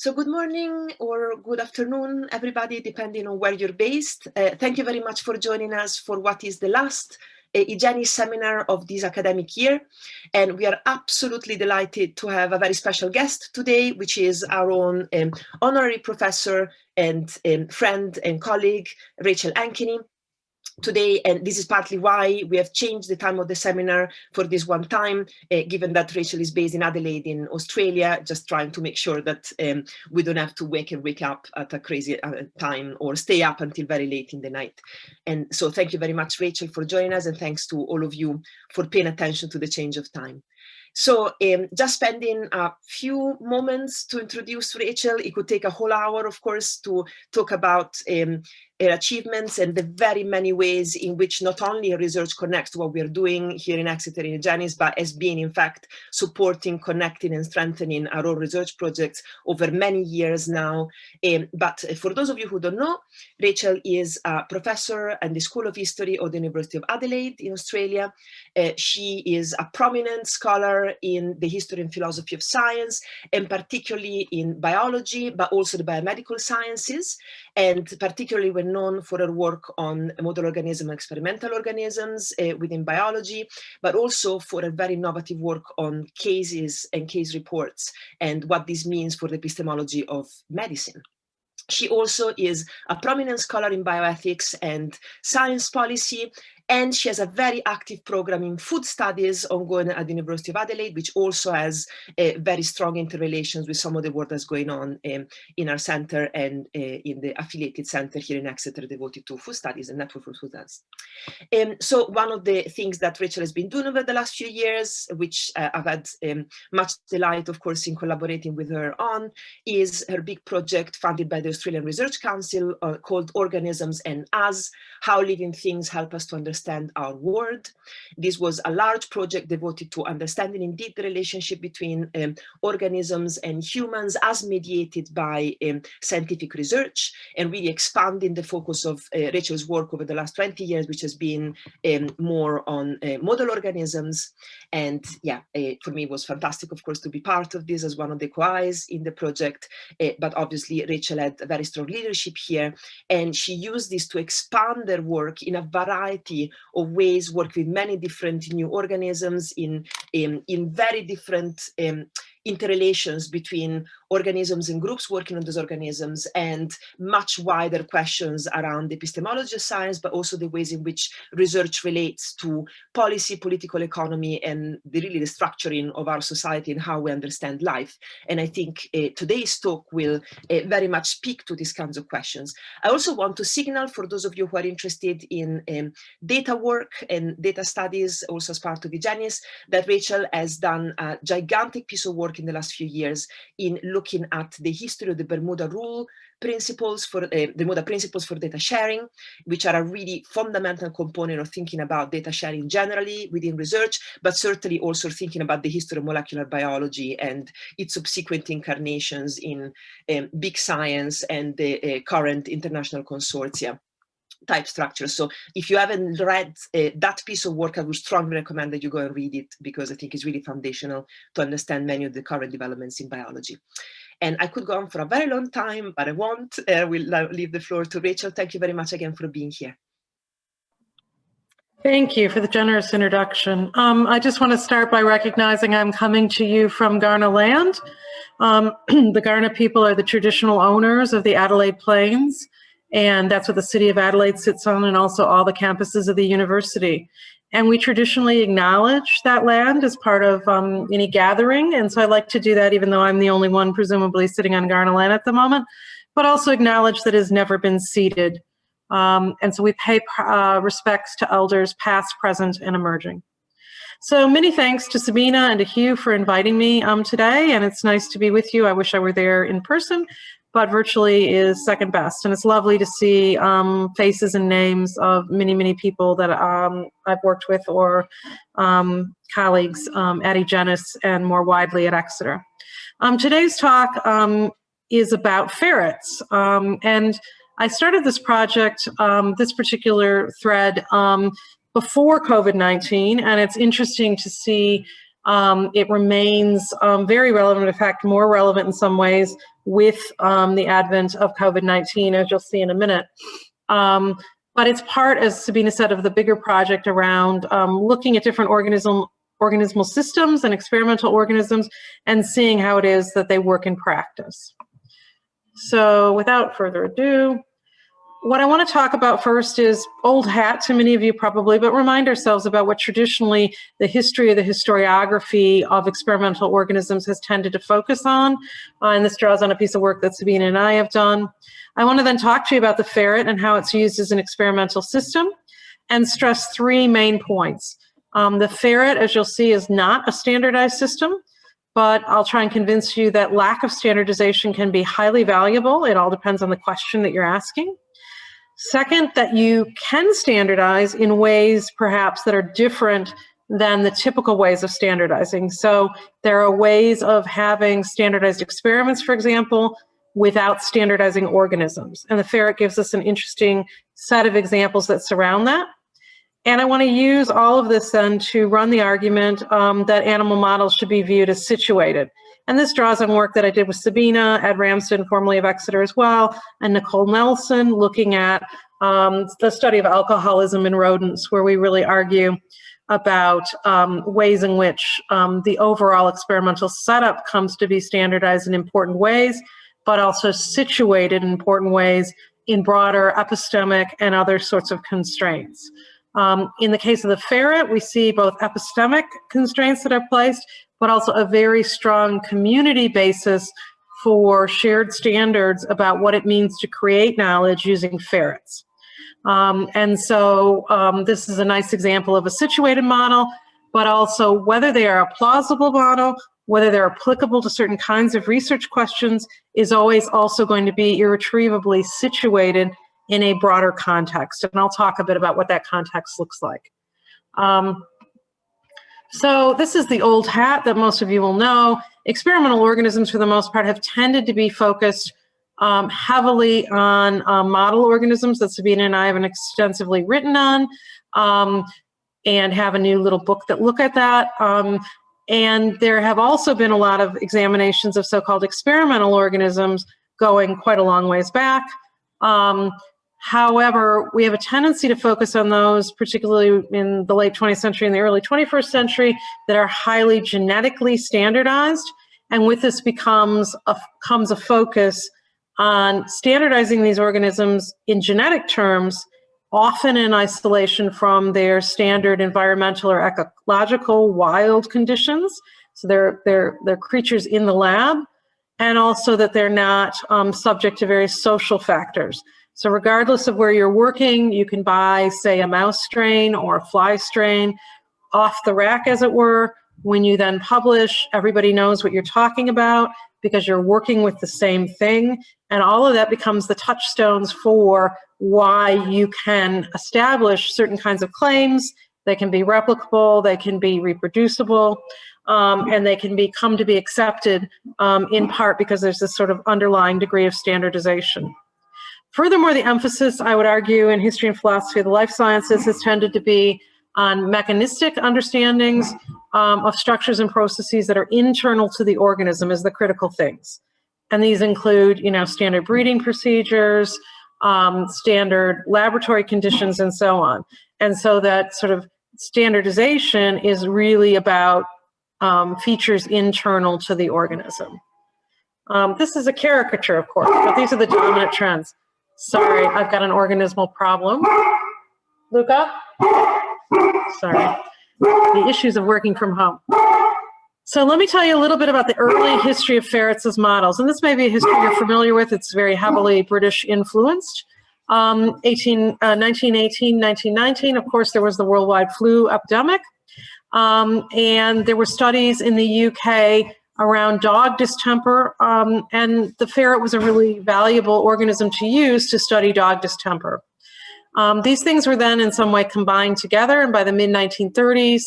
So good morning or good afternoon, everybody, depending on where you're based. Thank you very much for joining us for what is the last Egenis seminar of this academic year. And we are absolutely delighted to have a very special guest today, which is our own honorary professor and friend and colleague, Rachel Ankeny. Today, and this is partly why we have changed the time of the seminar for this one time, given that Rachel is based in Adelaide in Australia, just trying to make sure that we don't have to wake up at a crazy time or stay up until very late in the night. And so thank you very much, Rachel, for joining us, and thanks to all of you for paying attention to the change of time. So just spending a few moments to introduce Rachel. It could take a whole hour, of course, to talk about her achievements and the very many ways in which not only her research connects to what we're doing here in Exeter in Egenis, but has been, in fact, supporting, connecting, and strengthening our own research projects over many years now. But for those of you who don't know, Rachel is a professor at the School of History of the University of Adelaide in Australia. She is a prominent scholar in the history and philosophy of science, and particularly in biology, but also the biomedical sciences, and particularly when known for her work on model organisms and experimental organisms within biology, but also for a very innovative work on cases and case reports and what this means for the epistemology of medicine. She also is a prominent scholar in bioethics and science policy, and she has a very active program in food studies ongoing at the University of Adelaide, which also has very strong interrelations with some of the work that's going on in our center and in the affiliated center here in Exeter devoted to food studies and network for food studies. So one of the things that Rachel has been doing over the last few years, which I've had much delight, of course, in collaborating with her on, is her big project funded by the Australian Research Council called Organisms and Us: How Living Things Help Us to Understand our World. This was a large project devoted to understanding indeed the relationship between organisms and humans as mediated by scientific research, and really expanding the focus of Rachel's work over the last 20 years, which has been more on model organisms. And yeah, for me it was fantastic, of course, to be part of this as one of the co-Is in the project, but obviously Rachel had a very strong leadership here, and she used this to expand their work in a variety of ways, work with many different new organisms in very different interrelations between organisms and groups working on those organisms, and much wider questions around the epistemology of science, but also the ways in which research relates to policy, political economy, and really the structuring of our society and how we understand life. And I think today's talk will very much speak to these kinds of questions. I also want to signal for those of you who are interested in data work and data studies, also as part of Egenis, that Rachel has done a gigantic piece of work in the last few years in looking at the history of the Bermuda Rule principles for Bermuda principles for data sharing, which are a really fundamental component of thinking about data sharing generally within research, but certainly also thinking about the history of molecular biology and its subsequent incarnations in big science and the current international consortia type structure. So if you haven't read that piece of work, I would strongly recommend that you go and read it, because I think it's really foundational to understand many of the current developments in biology. And I could go on for a very long time, but I won't. We'll leave the floor to Rachel. Thank you very much again for being here. Thank you for the generous introduction. I just want to start by recognizing I'm coming to you from Kaurna land. The Kaurna people are the traditional owners of the Adelaide Plains, and that's what the city of Adelaide sits on, and also all the campuses of the university. And we traditionally acknowledge that land as part of any gathering, and so I like to do that even though I'm the only one presumably sitting on Kaurna land at the moment, but also acknowledge that it has never been ceded. And so we pay respects to elders past, present, and emerging. So many thanks to Sabina and to Hugh for inviting me today, and it's nice to be with you. I wish I were there in person, but virtually is second best. And it's lovely to see faces and names of many, many people that I've worked with, or colleagues at Egenis and more widely at Exeter. Today's talk is about ferrets. And I started this project, this particular thread, before COVID-19, and it's interesting to see It remains very relevant, in fact, more relevant in some ways with the advent of COVID-19, as you'll see in a minute. But it's part, as Sabina said, of the bigger project around looking at different organismal systems and experimental organisms and seeing how it is that they work in practice. So without further ado, what I want to talk about first is old hat to many of you probably, but remind ourselves about what traditionally the history of the historiography of experimental organisms has tended to focus on. And this draws on a piece of work that Sabina and I have done. I want to then talk to you about the ferret and how it's used as an experimental system and stress three main points. The ferret, as you'll see, is not a standardized system, but I'll try and convince you that lack of standardization can be highly valuable. It all depends on the question that you're asking. Second, that you can standardize in ways perhaps that are different than the typical ways of standardizing. So there are ways of having standardized experiments, for example, without standardizing organisms. And the ferret gives us an interesting set of examples that surround that. And I want to use all of this then to run the argument that animal models should be viewed as situated. And this draws on work that I did with Sabina, Ed Ramsden, formerly of Exeter as well, and Nicole Nelson, looking at the study of alcoholism in rodents, where we really argue about ways in which the overall experimental setup comes to be standardized in important ways, but also situated in important ways in broader epistemic and other sorts of constraints. In the case of the ferret, we see both epistemic constraints that are placed, but also a very strong community basis for shared standards about what it means to create knowledge using ferrets. And so this is a nice example of a situated model, but also whether they are a plausible model, whether they're applicable to certain kinds of research questions, is always also going to be irretrievably situated in a broader context. And I'll talk a bit about what that context looks like. So this is the old hat that most of you will know. Experimental organisms, for the most part, have tended to be focused heavily on model organisms that Sabina and I have extensively written on, and have a new little book that look at that. And there have also been a lot of examinations of so-called experimental organisms going quite a long ways back. However, we have a tendency to focus on those, particularly in the late 20th century and the early 21st century, that are highly genetically standardized. And with this comes a focus on standardizing these organisms in genetic terms, often in isolation from their standard environmental or ecological wild conditions. So they're creatures in the lab, and also that they're not subject to various social factors. So regardless of where you're working, you can buy, say, a mouse strain or a fly strain off the rack, as it were. When you then publish, everybody knows what you're talking about because you're working with the same thing. And all of that becomes the touchstones for why you can establish certain kinds of claims. They can be replicable, they can be reproducible, and they can come to be accepted in part because there's this sort of underlying degree of standardization. Furthermore, the emphasis, I would argue, in history and philosophy of the life sciences has tended to be on mechanistic understandings of structures and processes that are internal to the organism as the critical things. And these include, standard breeding procedures, standard laboratory conditions, and so on. And so that sort of standardization is really about features internal to the organism. This is a caricature, of course, but these are the dominant trends. Sorry, I've got an organismal problem. Luca? Sorry. The issues of working from home. So let me tell you a little bit about the early history of ferrets as models. And this may be a history you're familiar with. It's very heavily British influenced. 1918, 1919, of course, there was the worldwide flu epidemic. And there were studies in the UK around dog distemper, and the ferret was a really valuable organism to use to study dog distemper. These things were then in some way combined together, and by the mid-1930s,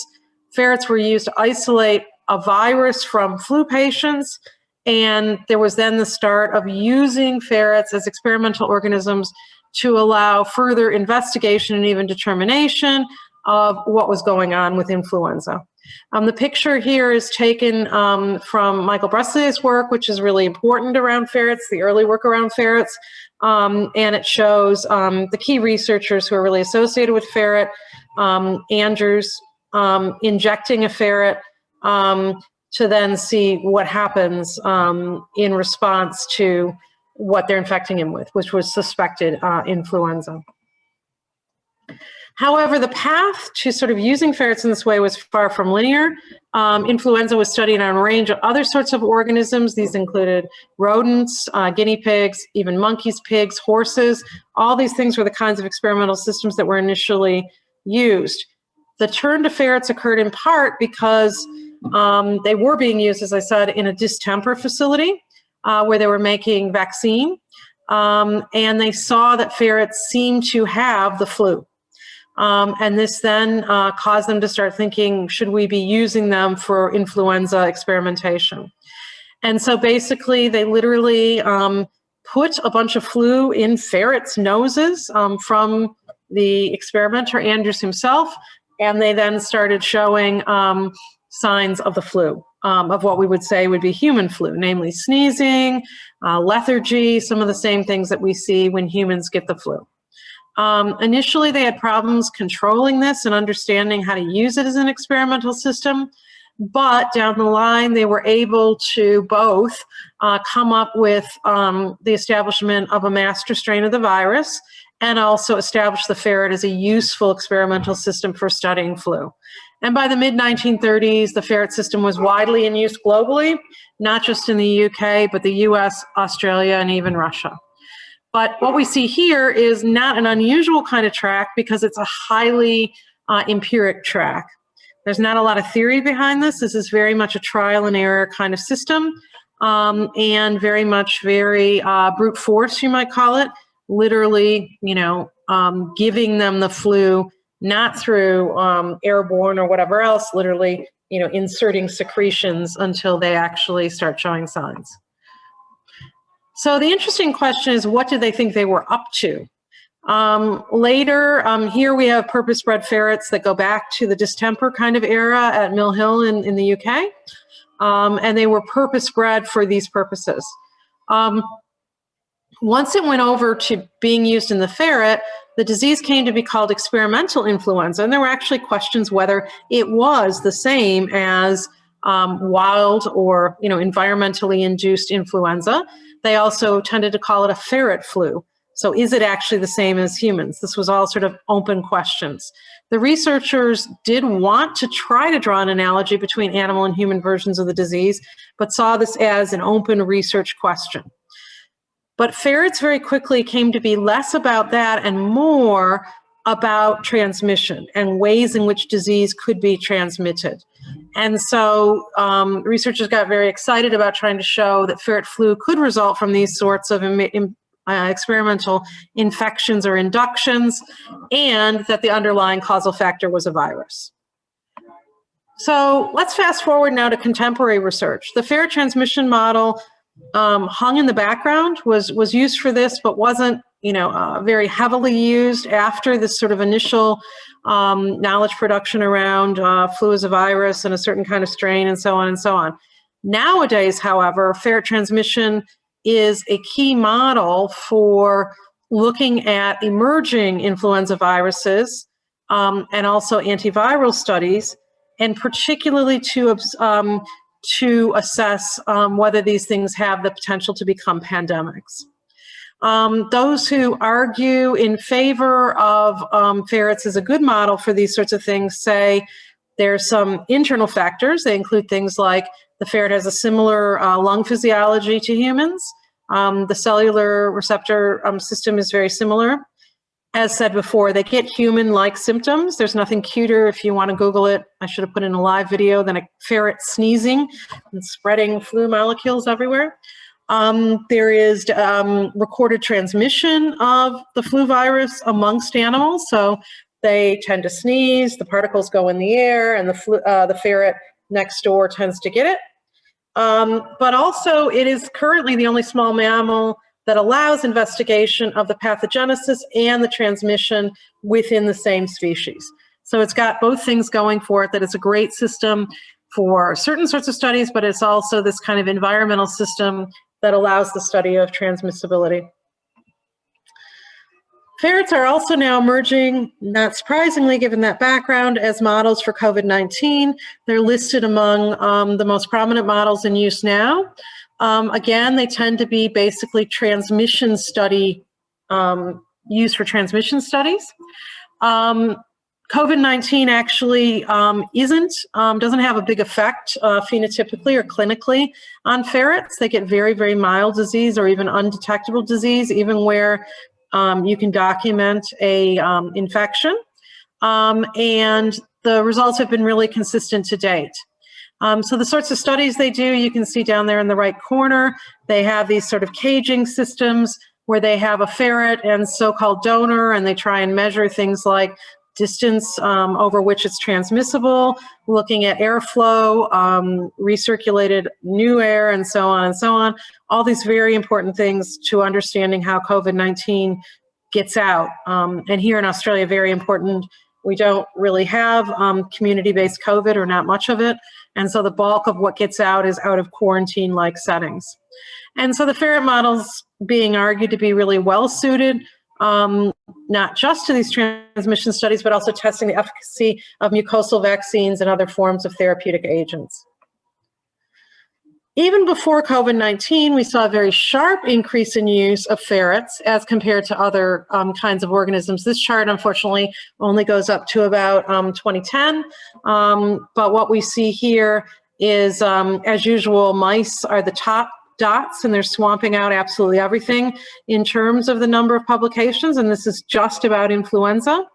ferrets were used to isolate a virus from flu patients, and there was then the start of using ferrets as experimental organisms to allow further investigation and even determination of what was going on with influenza. The picture here is taken from Michael Bresley's work, which is really important around ferrets, the early work around ferrets, and it shows the key researchers who are really associated with ferret, Andrews, injecting a ferret to then see what happens in response to what they're infecting him with, which was suspected influenza. However, the path to sort of using ferrets in this way was far from linear. Influenza was studied on a range of other sorts of organisms. These included rodents, guinea pigs, even monkeys, pigs, horses. All these things were the kinds of experimental systems that were initially used. The turn to ferrets occurred in part because they were being used, as I said, in a distemper facility where they were making vaccine. And they saw that ferrets seemed to have the flu. And this then caused them to start thinking, should we be using them for influenza experimentation? And so basically they literally put a bunch of flu in ferrets' noses from the experimenter, Andrews himself, and they then started showing signs of the flu, of what we would say would be human flu, namely sneezing, lethargy, some of the same things that we see when humans get the flu. Initially, they had problems controlling this and understanding how to use it as an experimental system, but down the line, they were able to both come up with the establishment of a master strain of the virus and also establish the ferret as a useful experimental system for studying flu. And by the mid-1930s, the ferret system was widely in use globally, not just in the UK, but the US, Australia, and even Russia. But what we see here is not an unusual kind of track because it's a highly empiric track. There's not a lot of theory behind this. This is very much a trial and error kind of system, and very much very brute force, you might call it, literally, giving them the flu, not through airborne or whatever else, literally, inserting secretions until they actually start showing signs. So the interesting question is, what did they think they were up to? Later, here we have purpose-bred ferrets that go back to the distemper kind of era at Mill Hill in the UK, and they were purpose-bred for these purposes. Once it went over to being used in the ferret, the disease came to be called experimental influenza, and there were actually questions whether it was the same as wild or environmentally induced influenza. They also tended to call it a ferret flu. So is it actually the same as humans? This was all sort of open questions. The researchers did want to try to draw an analogy between animal and human versions of the disease, but saw this as an open research question. But ferrets very quickly came to be less about that and more about transmission and ways in which disease could be transmitted. And so researchers got very excited about trying to show that ferret flu could result from these sorts of experimental infections or inductions, and that the underlying causal factor was a virus. So let's fast forward now to contemporary research. The ferret transmission model hung in the background, was used for this, but wasn't very heavily used after this sort of initial knowledge production around flu as a virus and a certain kind of strain and so on and so on. Nowadays, however, ferret transmission is a key model for looking at emerging influenza viruses and also antiviral studies, and particularly to assess whether these things have the potential to become pandemics. Those who argue in favor of ferrets as a good model for these sorts of things say there's some internal factors. They include things like the ferret has a similar lung physiology to humans. The cellular receptor system is very similar. As said before, they get human-like symptoms. There's nothing cuter, if you want to Google it, I should have put in a live video, than a ferret sneezing and spreading flu molecules everywhere. There is recorded transmission of the flu virus amongst animals. So they tend to sneeze, the particles go in the air, and the ferret next door tends to get it. But also, it is currently the only small mammal that allows investigation of the pathogenesis and the transmission within the same species. So it's got both things going for it, that it's a great system for certain sorts of studies, but it's also this kind of environmental system that allows the study of transmissibility. Ferrets are also now emerging, not surprisingly given that background, as models for COVID-19. They're listed among the most prominent models in use now. Again, they tend to be basically transmission study, used for transmission studies. COVID-19 actually doesn't have a big effect phenotypically or clinically on ferrets. They get very, very mild disease or even undetectable disease, even where you can document a infection. And the results have been really consistent to date. So the sorts of studies they do, you can see down there in the right corner, they have these sort of caging systems where they have a ferret and so-called donor, and they try and measure things like distance over which it's transmissible, looking at airflow, recirculated new air, and so on and so on. All these very important things to understanding how COVID-19 gets out. And here in Australia, very important, we don't really have community-based COVID, or not much of it. And so the bulk of what gets out is out of quarantine-like settings. And so the ferret model's being argued to be really well-suited, not just to these transmission studies, but also testing the efficacy of mucosal vaccines and other forms of therapeutic agents. Even before COVID-19, we saw a very sharp increase in use of ferrets as compared to other kinds of organisms. This chart, unfortunately, only goes up to about 2010. But what we see here is, as usual, mice are the top dots, and they're swamping out absolutely everything in terms of the number of publications, and this is just about influenza.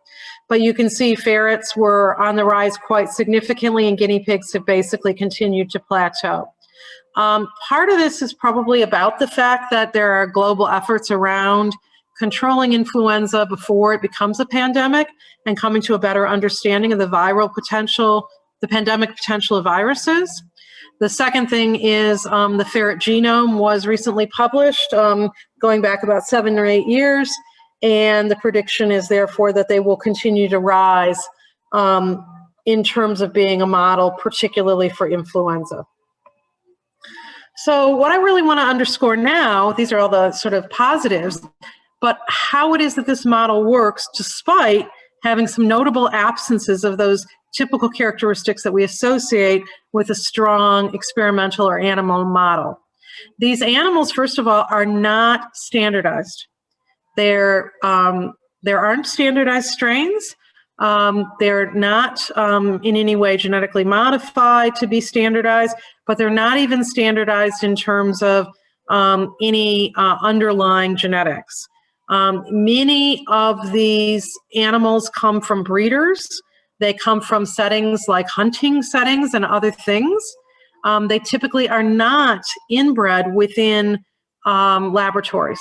But you can see ferrets were on the rise quite significantly, and guinea pigs have basically continued to plateau. Part of this is probably about the fact that there are global efforts around controlling influenza before it becomes a pandemic and coming to a better understanding of the viral potential, the pandemic potential of viruses. The second thing is the ferret genome was recently published, going back about 7 or 8 years, and the prediction is therefore that they will continue to rise in terms of being a model, particularly for influenza. So what I really want to underscore now, these are all the sort of positives, but how it is that this model works despite having some notable absences of those typical characteristics that we associate with a strong experimental or animal model. These animals, first of all, are not standardized. There aren't standardized strains. They're not in any way genetically modified to be standardized, but they're not even standardized in terms of any underlying genetics. Many of these animals come from breeders. They come from settings like hunting settings and other things. They typically are not inbred within laboratories.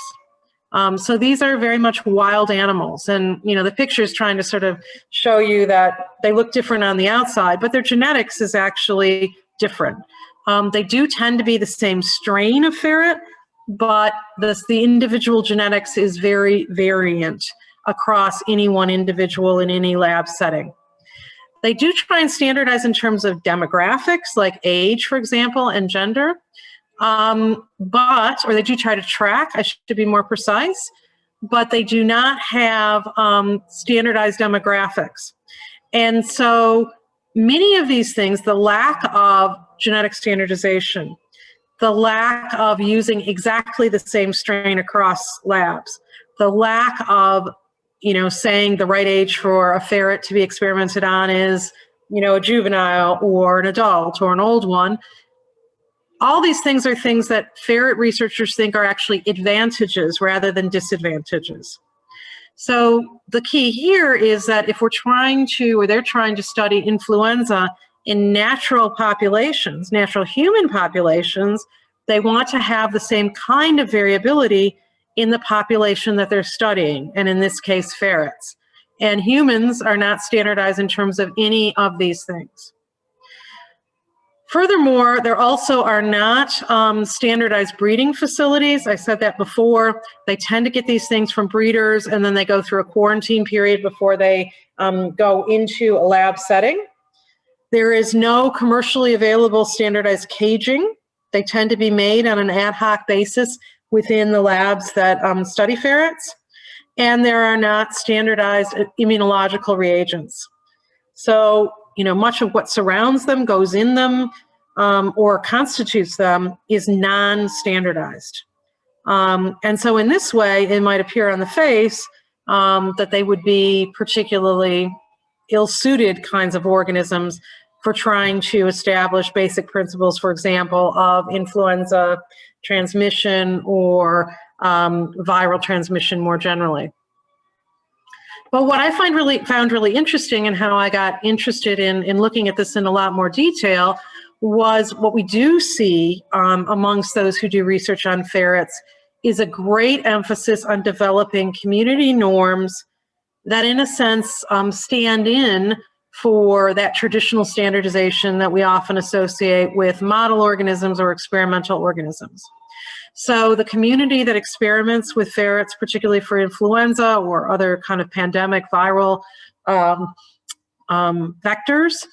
So these are very much wild animals. And, you know, the picture is trying to sort of show you that they look different on the outside, but their genetics is actually different. They do tend to be the same strain of ferret, but the individual genetics is very variant across any one individual in any lab setting. They do try and standardize in terms of demographics, like age, for example, and gender, or they do try to track, I should be more precise, but they do not have standardized demographics. And so many of these things, the lack of genetic standardization, the lack of using exactly the same strain across labs, the lack of, you know, saying the right age for a ferret to be experimented on is, you know, a juvenile or an adult or an old one. All these things are things that ferret researchers think are actually advantages rather than disadvantages. So the key here is that if we're trying to, or they're trying to study influenza in natural populations, natural human populations, they want to have the same kind of variability in the population that they're studying, and in this case, ferrets. And humans are not standardized in terms of any of these things. Furthermore, there also are not standardized breeding facilities. I said that before. They tend to get these things from breeders, and then they go through a quarantine period before they go into a lab setting. There is no commercially available standardized caging. They tend to be made on an ad hoc basis within the labs that study ferrets. And there are not standardized immunological reagents. So, much of what surrounds them, goes in them, or constitutes them is non-standardized. And so in this way, it might appear on the face that they would be particularly ill-suited kinds of organisms for trying to establish basic principles, for example, of influenza transmission or viral transmission more generally. But what I found really interesting, and how I got interested in looking at this in a lot more detail, was what we do see amongst those who do research on ferrets is a great emphasis on developing community norms that, in a sense, stand in for that traditional standardization that we often associate with model organisms or experimental organisms. So the community that experiments with ferrets, particularly for influenza or other kind of pandemic viral vectors,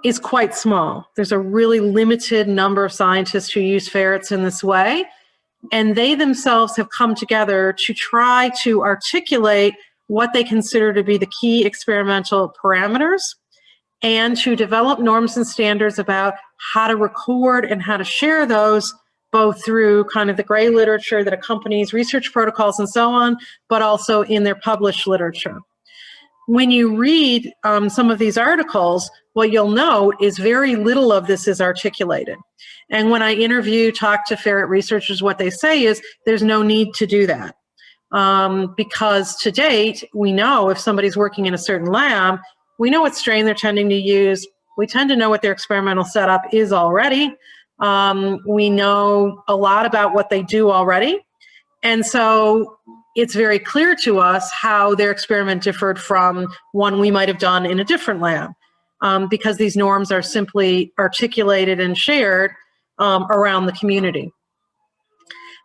is quite small. There's a really limited number of scientists who use ferrets in this way, and they themselves have come together to try to articulate what they consider to be the key experimental parameters, and to develop norms and standards about how to record and how to share those, both through kind of the gray literature that accompanies research protocols and so on, but also in their published literature. When you read some of these articles, what you'll note is very little of this is articulated. And when I talk to ferret researchers, what they say is there's no need to do that. Because to date, we know if somebody's working in a certain lab, we know what strain they're tending to use. We tend to know what their experimental setup is already. We know a lot about what they do already. And so it's very clear to us how their experiment differed from one we might have done in a different lab, because these norms are simply articulated and shared around the community.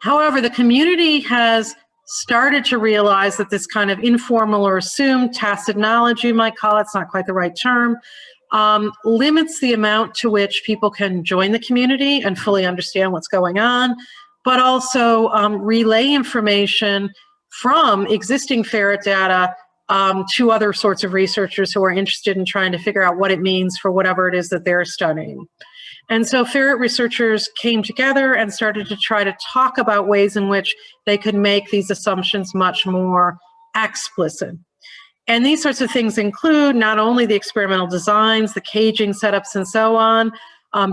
However, the community has started to realize that this kind of informal or assumed tacit knowledge, you might call it, it's not quite the right term, limits the amount to which people can join the community and fully understand what's going on, but also relay information from existing ferret data to other sorts of researchers who are interested in trying to figure out what it means for whatever it is that they're studying. And so ferret researchers came together and started to try to talk about ways in which they could make these assumptions much more explicit. And these sorts of things include not only the experimental designs, the caging setups, and so on,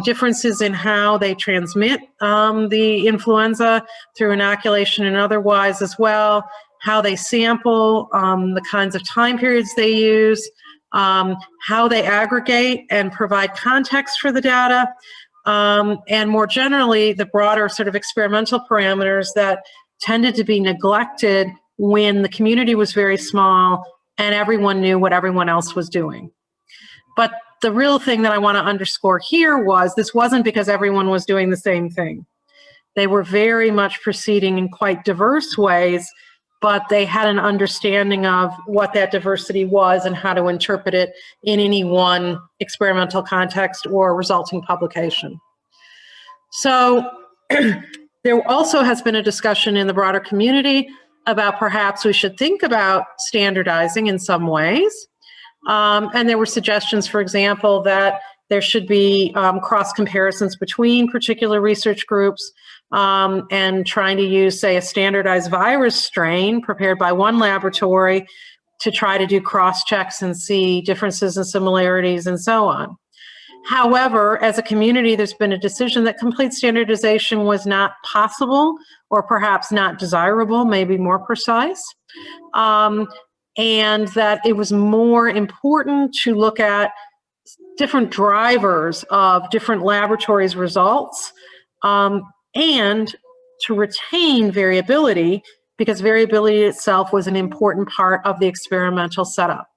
differences in how they transmit the influenza through inoculation and otherwise as well, how they sample, the kinds of time periods they use, how they aggregate and provide context for the data, and more generally, the broader sort of experimental parameters that tended to be neglected when the community was very small and everyone knew what everyone else was doing. But the real thing that I want to underscore here was this wasn't because everyone was doing the same thing. They were very much proceeding in quite diverse ways, but they had an understanding of what that diversity was and how to interpret it in any one experimental context or resulting publication. So there also has been a discussion in the broader community about perhaps we should think about standardizing in some ways. And there were suggestions, for example, that there should be cross comparisons between particular research groups, and trying to use, say, a standardized virus strain prepared by one laboratory to try to do cross checks and see differences and similarities and so on. However, as a community, there's been a decision that complete standardization was not possible, or perhaps not desirable, maybe more precise, and that it was more important to look at different drivers of different laboratories' results, and to retain variability, because variability itself was an important part of the experimental setup.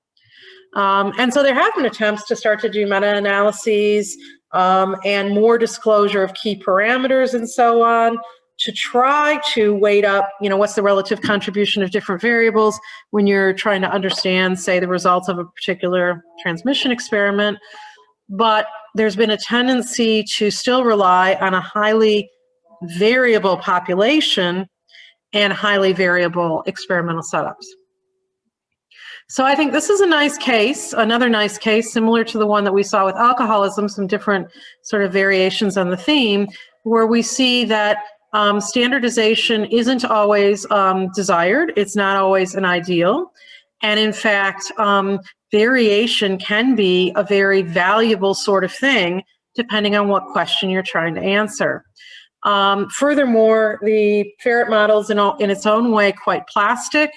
And so there have been attempts to start to do meta-analyses and more disclosure of key parameters and so on, to try to weight up, what's the relative contribution of different variables when you're trying to understand, say, the results of a particular transmission experiment. But there's been a tendency to still rely on a highly variable population and highly variable experimental setups. So I think this is a nice case, another nice case, similar to the one that we saw with alcoholism, some different sort of variations on the theme, where we see that standardization isn't always desired. It's not always an ideal. And in fact, variation can be a very valuable sort of thing, depending on what question you're trying to answer. Furthermore, the ferret model is in its own way quite plastic.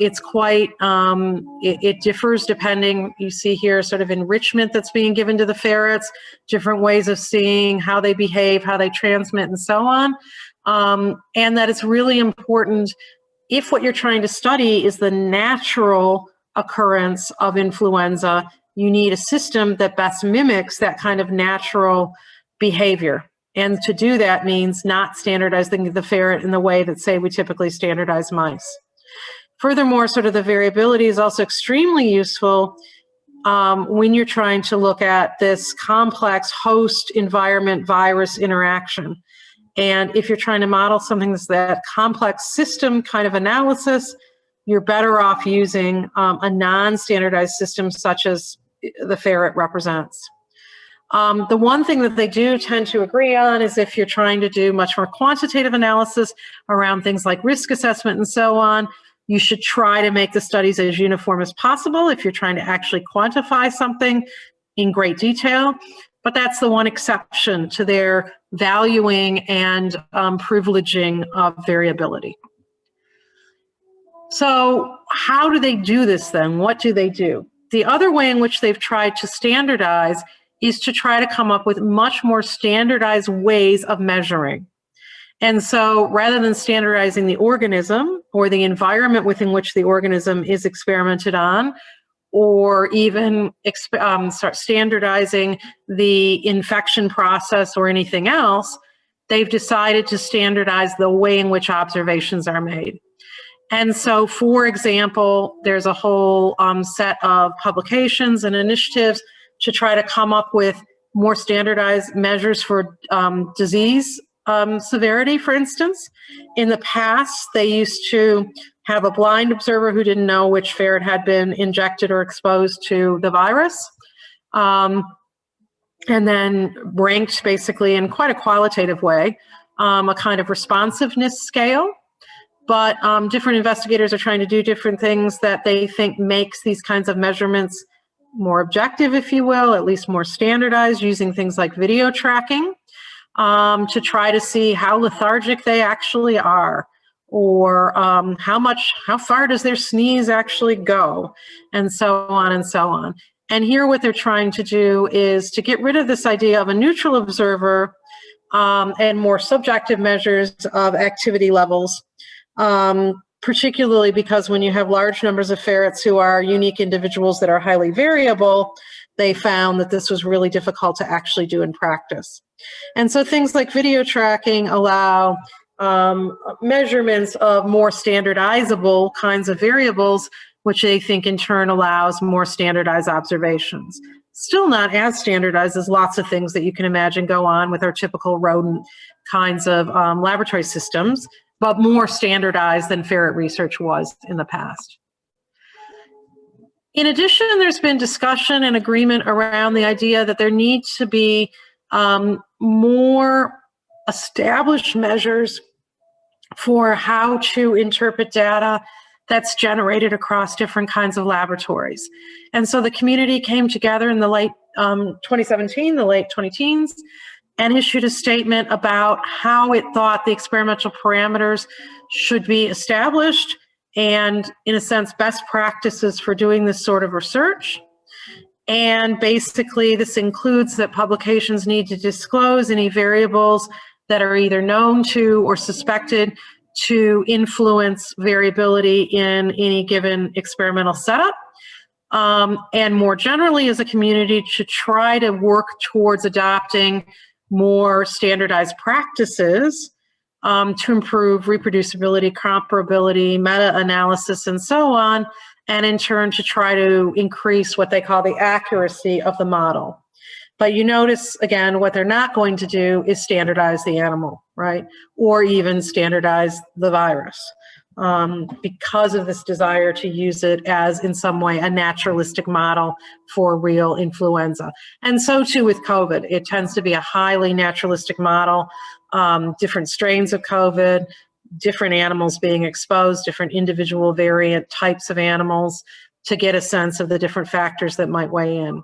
It's quite, it differs depending, you see here sort of enrichment that's being given to the ferrets, different ways of seeing how they behave, how they transmit, and so on. And that it's really important, if what you're trying to study is the natural occurrence of influenza, you need a system that best mimics that kind of natural behavior. And to do that means not standardizing the ferret in the way that, say, we typically standardize mice. Furthermore, sort of the variability is also extremely useful when you're trying to look at this complex host environment virus interaction. And if you're trying to model something that's that complex system kind of analysis, you're better off using a non-standardized system such as the ferret represents. The one thing that they do tend to agree on is if you're trying to do much more quantitative analysis around things like risk assessment and so on, you should try to make the studies as uniform as possible if you're trying to actually quantify something in great detail. But that's the one exception to their valuing and privileging of variability. So how do they do this then? What do they do? The other way in which they've tried to standardize is to try to come up with much more standardized ways of measuring. And so rather than standardizing the organism or the environment within which the organism is experimented on, or even start standardizing the infection process or anything else, they've decided to standardize the way in which observations are made. And so, for example, there's a whole set of publications and initiatives to try to come up with more standardized measures for disease severity, for instance. In the past, they used to have a blind observer who didn't know which ferret had been injected or exposed to the virus, and then ranked basically in quite a qualitative way, a kind of responsiveness scale. But different investigators are trying to do different things that they think makes these kinds of measurements more objective, if you will, at least more standardized, using things like video tracking to try to see how lethargic they actually are, or how far does their sneeze actually go, and so on and so on. And here what they're trying to do is to get rid of this idea of a neutral observer and more subjective measures of activity levels, particularly because when you have large numbers of ferrets who are unique individuals that are highly variable, they found that this was really difficult to actually do in practice. And so things like video tracking allow measurements of more standardizable kinds of variables, which they think in turn allows more standardized observations. Still not as standardized as lots of things that you can imagine go on with our typical rodent kinds of laboratory systems, but more standardized than ferret research was in the past. In addition, there's been discussion and agreement around the idea that there needs to be more established measures for how to interpret data that's generated across different kinds of laboratories. And so the community came together in the late 2017, the late 20-teens, and issued a statement about how it thought the experimental parameters should be established and, in a sense, best practices for doing this sort of research. And basically, this includes that publications need to disclose any variables that are either known to or suspected to influence variability in any given experimental setup. and more generally as a community to try to work towards adopting more standardized practices to improve reproducibility, comparability, meta-analysis, and so on, and in turn to try to increase what they call the accuracy of the model. But you notice, again, what they're not going to do is standardize the animal, right? Or even standardize the virus because of this desire to use it as, in some way, a naturalistic model for real influenza. And so too with COVID. It tends to be a highly naturalistic model, different strains of COVID, different animals being exposed, different individual variant types of animals to get a sense of the different factors that might weigh in.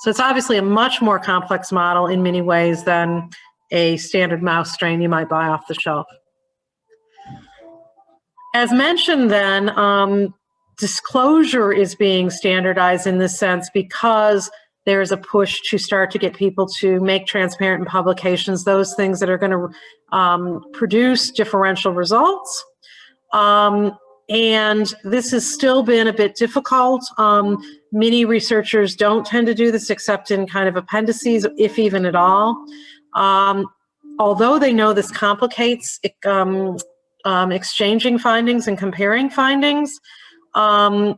So it's obviously a much more complex model in many ways than a standard mouse strain you might buy off the shelf. As mentioned then, disclosure is being standardized in this sense because there's a push to start to get people to make transparent in publications those things that are going to produce differential results. And this has still been a bit difficult. Many researchers don't tend to do this except in kind of appendices, if even at all. Although they know this complicates exchanging findings and comparing findings, and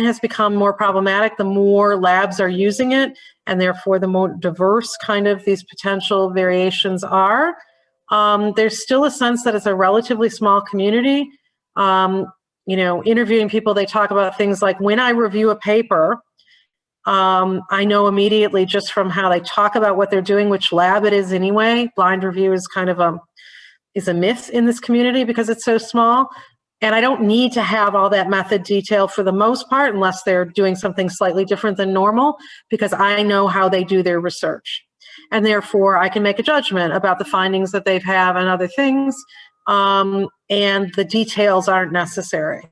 has become more problematic the more labs are using it, and therefore the more diverse kind of these potential variations are. There's still a sense that it's a relatively small community. You know, interviewing people, they talk about things like, when I review a paper, I know immediately just from how they talk about what they're doing, which lab it is anyway. Blind review is kind of a myth in this community because it's so small. And I don't need to have all that method detail for the most part, unless they're doing something slightly different than normal, because I know how they do their research. And therefore, I can make a judgment about the findings that they've had and other things. And the details aren't necessary.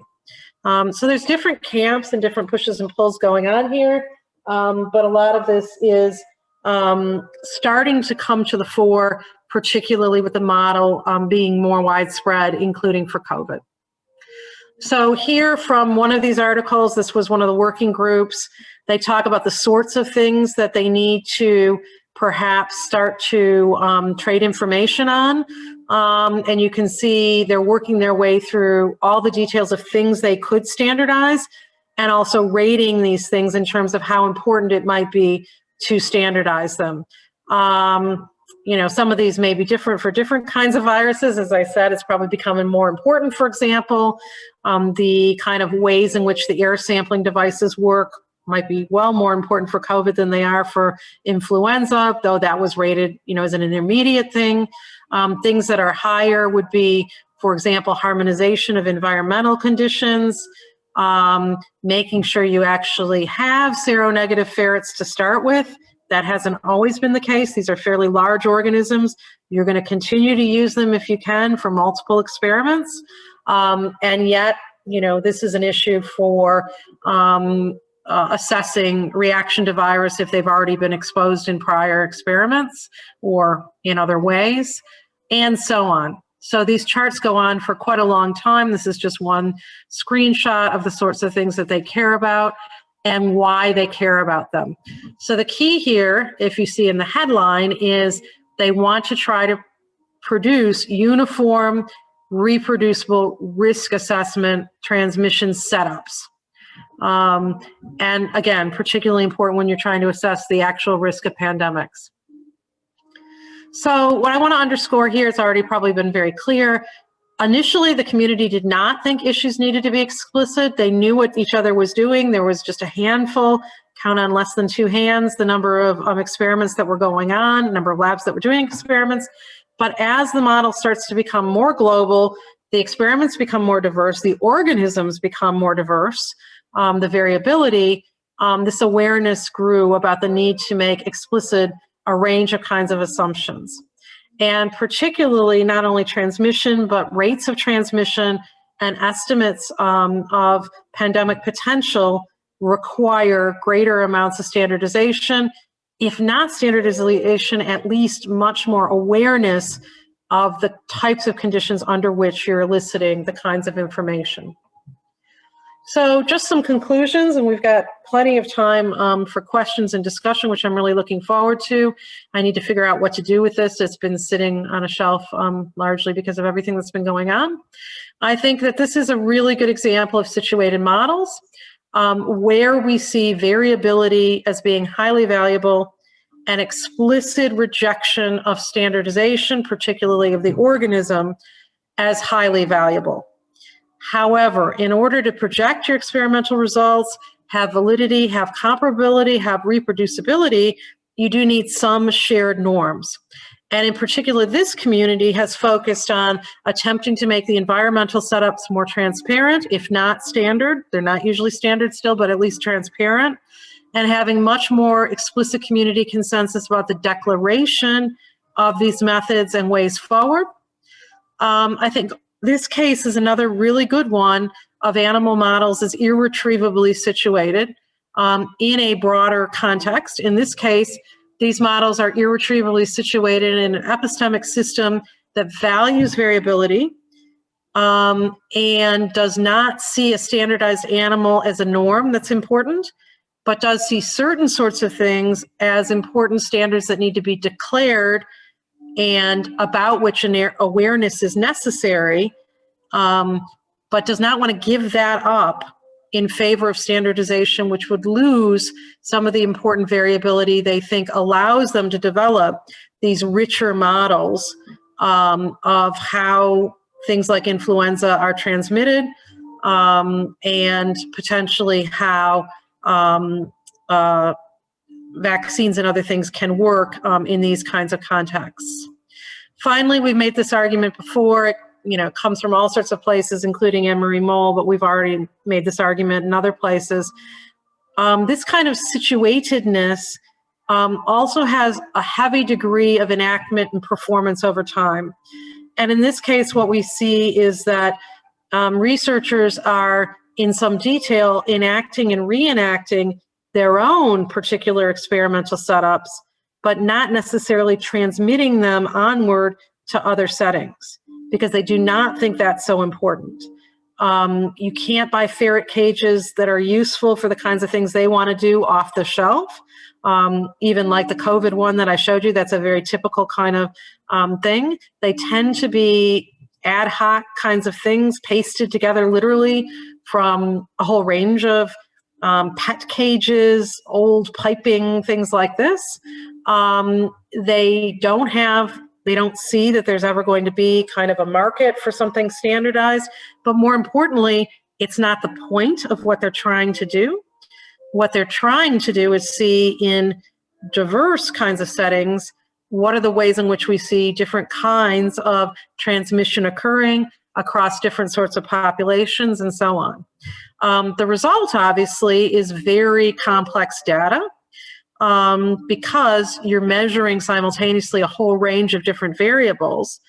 So there's different camps and different pushes and pulls going on here, but a lot of this is starting to come to the fore, particularly with the model being more widespread, including for COVID. So here from one of these articles, this was one of the working groups, they talk about the sorts of things that they need to perhaps start to trade information on. And you can see they're working their way through all the details of things they could standardize and also rating these things in terms of how important it might be to standardize them. You know, some of these may be different for different kinds of viruses. As I said, it's probably becoming more important. For example, the kind of ways in which the air sampling devices work might be well more important for COVID than they are for influenza, though that was rated, you know, as an intermediate thing. Things that are higher would be, for example, harmonization of environmental conditions, making sure you actually have seronegative ferrets to start with. That hasn't always been the case. These are fairly large organisms. You're going to continue to use them if you can for multiple experiments. And yet, you know, this is an issue for assessing reaction to virus if they've already been exposed in prior experiments or in other ways, and so on. So these charts go on for quite a long time. This is just one screenshot of the sorts of things that they care about and why they care about them. So the key here, if you see in the headline, is they want to try to produce uniform, reproducible risk assessment transmission setups. And again, particularly important when you're trying to assess the actual risk of pandemics. So what I want to underscore here, it's already probably been very clear. Initially, the community did not think issues needed to be explicit. They knew what each other was doing. There was just a handful, count on less than 2 hands, the number of experiments that were going on, number of labs that were doing experiments. But as the model starts to become more global, the experiments become more diverse, the organisms become more diverse, the variability, this awareness grew about the need to make explicit a range of kinds of assumptions. And particularly not only transmission, but rates of transmission and estimates of pandemic potential require greater amounts of standardization. If not standardization, at least much more awareness of the types of conditions under which you're eliciting the kinds of information. So just some conclusions, and we've got plenty of time for questions and discussion, which I'm really looking forward to. I need to figure out what to do with this. It's been sitting on a shelf largely because of everything that's been going on. I think that this is a really good example of situated models where we see variability as being highly valuable and explicit rejection of standardization, particularly of the organism, as highly valuable. However, in order to project your experimental results, have validity, have comparability, have reproducibility, you do need some shared norms. And in particular, this community has focused on attempting to make the environmental setups more transparent, if not standard. They're not usually standard still, but at least transparent, and having much more explicit community consensus about the declaration of these methods and ways forward. I think this case is another really good one of animal models as irretrievably situated in a broader context. In this case, these models are irretrievably situated in an epistemic system that values variability and does not see a standardized animal as a norm that's important, but does see certain sorts of things as important standards that need to be declared and about which awareness is necessary, but does not want to give that up in favor of standardization, which would lose some of the important variability they think allows them to develop these richer models of how things like influenza are transmitted and potentially how vaccines and other things can work in these kinds of contexts. Finally, we've made this argument before. It comes from all sorts of places, including Anne-Marie Moll, but we've already made this argument in other places. This kind of situatedness also has a heavy degree of enactment and performance over time. And in this case, what we see is that researchers are, in some detail, enacting and reenacting their own particular experimental setups, but not necessarily transmitting them onward to other settings, because they do not think that's so important. You can't buy ferret cages that are useful for the kinds of things they want to do off the shelf. Even like the COVID one that I showed you, that's a very typical kind of thing. They tend to be ad hoc kinds of things pasted together literally from a whole range of pet cages, old piping, things like this. They don't see that there's ever going to be kind of a market for something standardized, but more importantly, it's not the point of what they're trying to do. What they're trying to do is see in diverse kinds of settings, what are the ways in which we see different kinds of transmission occurring across different sorts of populations and so on. The result, obviously, is very complex data because you're measuring simultaneously a whole range of different variables.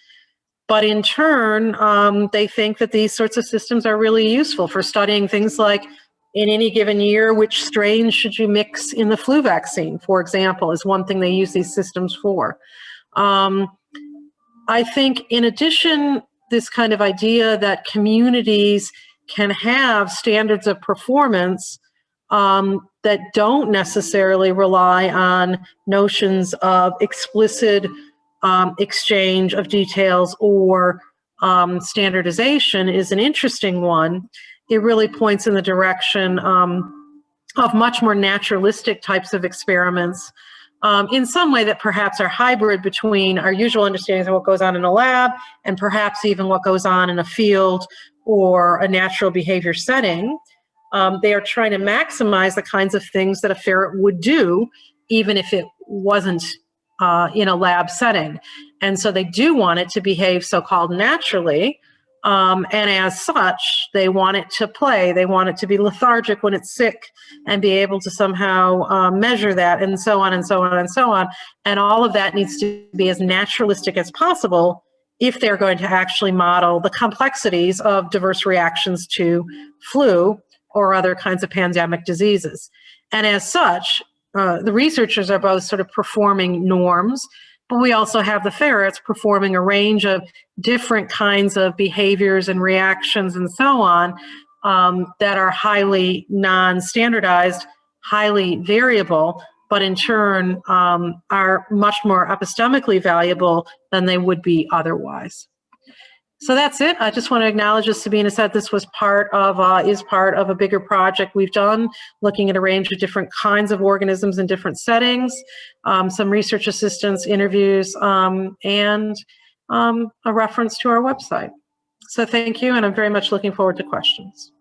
But in turn, they think that these sorts of systems are really useful for studying things like, in any given year, which strains should you mix in the flu vaccine, for example, is one thing they use these systems for. I think, in addition, this kind of idea that communities can have standards of performance that don't necessarily rely on notions of explicit exchange of details or standardization is an interesting one. It really points in the direction of much more naturalistic types of experiments in some way that perhaps are hybrid between our usual understandings of what goes on in a lab and perhaps even what goes on in a field or a natural behavior setting. They are trying to maximize the kinds of things that a ferret would do, even if it wasn't in a lab setting. And so they do want it to behave so-called naturally. And as such, they want it to play. They want it to be lethargic when it's sick and be able to somehow measure that, and so on and so on and so on. And all of that needs to be as naturalistic as possible if they're going to actually model the complexities of diverse reactions to flu or other kinds of pandemic diseases. And as such, the researchers are both sort of performing norms, but we also have the ferrets performing a range of different kinds of behaviors and reactions and so on that are highly non-standardized, highly variable, but in turn are much more epistemically valuable than they would be otherwise. So that's it. I just want to acknowledge, as Sabina said, this was is part of a bigger project we've done, looking at a range of different kinds of organisms in different settings, some research assistance, interviews, and a reference to our website. So thank you, and I'm very much looking forward to questions.